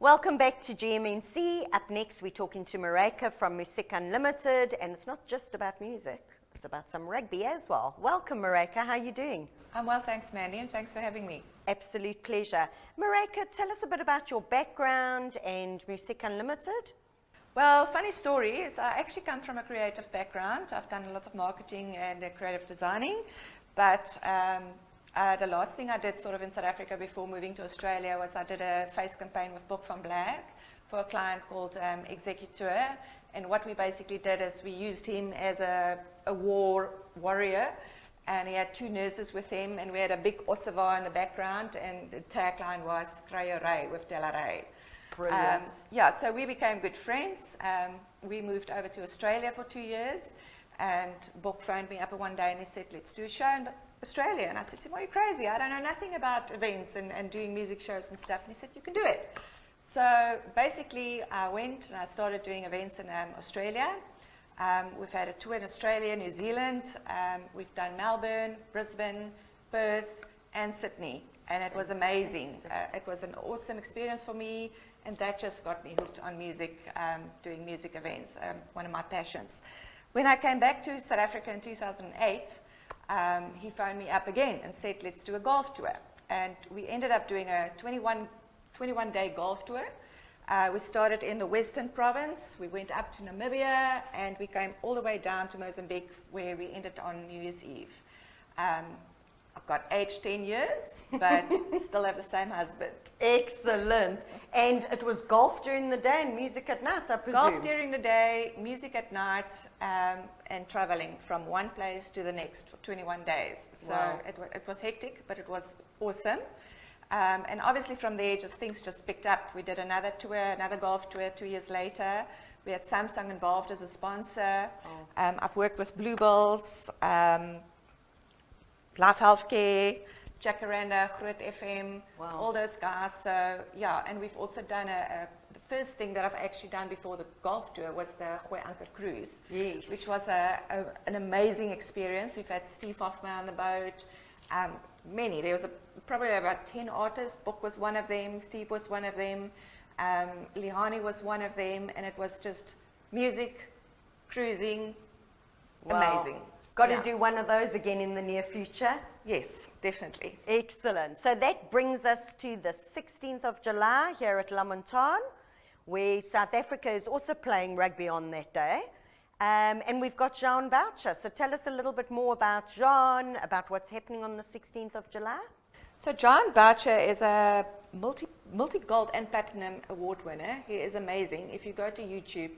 Welcome back to GMNC. Up next, we're talking to Mareka from Musiek Unlimited, and it's not just about music, it's about some rugby as well. Welcome, Mareka. How are you doing? I'm well, thanks, Mandy, and thanks for having me. Absolute pleasure. Mareka, tell us a bit about your background and Musiek Unlimited. Well, funny story is I actually come from a creative background. I've done a lot of marketing and creative designing, but the last thing I did sort of in South Africa before moving to Australia was I did a face campaign with Boek van Black for a client called Executeur. And what we basically did is we used him as a warrior, and he had two nurses with him, and we had a big ossewa in the background, and the tagline was Kruiery with Delaray. Brilliant. Yeah, so we became good friends. We moved over to Australia for 2 years, and Boek phoned me up one day and he said, let's do a show in Australia. And I said to him, are you crazy? I don't know nothing about events and doing music shows and stuff. And he said, you can do it. So basically I went and I started doing events in Australia. We've had a tour in Australia, New Zealand. We've done Melbourne, Brisbane, Perth, and Sydney. And it was amazing. It was an awesome experience for me. And that just got me hooked on music, doing music events, one of my passions. When I came back to South Africa in 2008, he phoned me up again and said, let's do a golf tour. And we ended up doing a 21-day golf tour. We started in the Western Province, we went up to Namibia, and we came all the way down to Mozambique, where we ended on New Year's Eve. I've got aged 10 years, but still have the same husband. Excellent. And it was golf during the day and music at night, I presume? Golf during the day, music at night, and traveling from one place to the next for 21 days. So wow. it was hectic, but it was awesome. And obviously from there, things just picked up. We did another tour, another golf tour 2 years later. We had Samsung involved as a sponsor. Oh. I've worked with Bluebells, Life Healthcare, Jacaranda, Groot FM, wow. all those guys. So yeah, and we've also done the first thing that I've actually done before the golf tour was the Gooi Anker cruise, yes. which was an amazing experience. We've had Steve Hoffman on the boat, many. There was probably about 10 artists. Boek was one of them, Steve was one of them, Lihani was one of them, and it was just music, cruising, wow. Amazing. Got to do one of those again in the near future? Yes, definitely. Excellent. So that brings us to the 16th of July here at Lamontan, where South Africa is also playing rugby on that day. And we've got Juan Boucher. So tell us a little bit more about Juan, about what's happening on the 16th of July. So Juan Boucher is a multi-gold and platinum award winner. He is amazing. If you go to YouTube,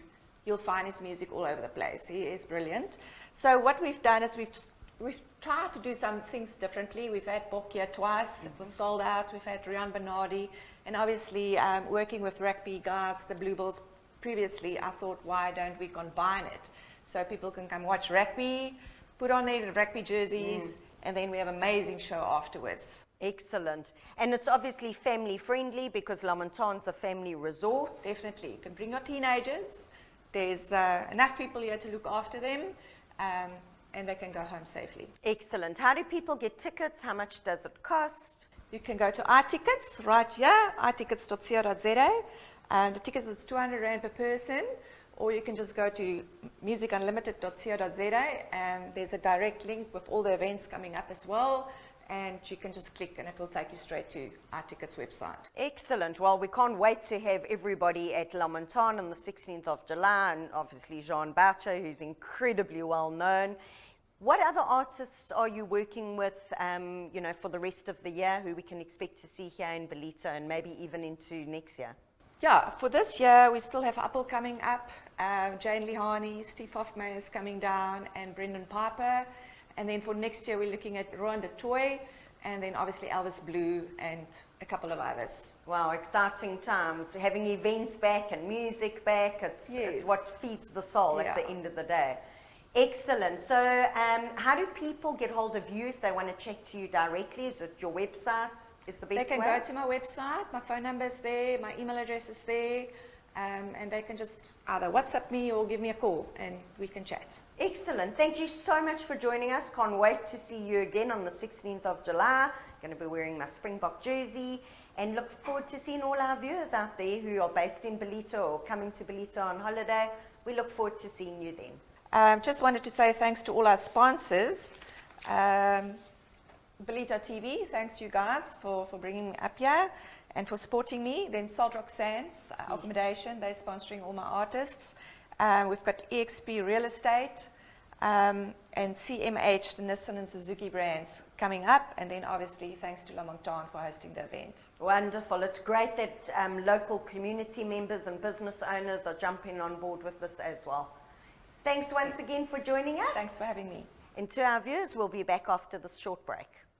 you'll find his music all over the place. He is brilliant. So what we've done is we've tried to do some things differently. We've had Boek here twice. It was sold out. We've had Rian Bernardi. And obviously working with rugby guys, the Bluebells previously, I thought, why don't we combine it? So people can come watch rugby, put on their rugby jerseys, and then we have an amazing show afterwards. Excellent. And it's obviously family friendly because Lamontan's a family resort. Definitely. You can bring your teenagers. There's enough people here to look after them, and they can go home safely. Excellent. How do people get tickets? How much does it cost? You can go to iTickets right here, itickets.co.za. The tickets is 200 Rand per person, or you can just go to musiekunlimited.co.za, and there's a direct link with all the events coming up as well. And you can just click and it will take you straight to our tickets website. Excellent. Well, we can't wait to have everybody at Lamontan on the 16th of July, and obviously Juan Boucher, who's incredibly well known. What other artists are you working with, you know, for the rest of the year who we can expect to see here in Ballito and maybe even into next year? Yeah, for this year we still have Apple coming up, Jane Lihani, Steve Hoffman is coming down, and Brendan Piper. And then for next year, we're looking at Rowan de Toy, and then obviously Elvis Blue and a couple of others. Wow, exciting times. Having events back and music back, it's what feeds the soul at the end of the day. Excellent. So how do people get hold of you if they want to chat to you directly? Is it your website is the best way? They can go to my website. My phone number is there. My email address is there. And they can just either WhatsApp me or give me a call and we can chat. Excellent. Thank you so much for joining us. Can't wait to see you again on the 16th of July. Going to be wearing my Springbok jersey. and look forward to seeing all our viewers out there who are based in Ballito or coming to Ballito on holiday. We look forward to seeing you then. Just wanted to say thanks to all our sponsors. Ballito TV, thanks to you guys for bringing me up here and for supporting me. Then Salt Rock Sands Accommodation, they're sponsoring all my artists. We've got EXP Real Estate and CMH, the Nissan and Suzuki brands coming up. And then obviously thanks to La Montagne for hosting the event. Wonderful. It's great that local community members and business owners are jumping on board with this as well. Thanks once again for joining us. Thanks for having me. And to our viewers, we'll be back after this short break.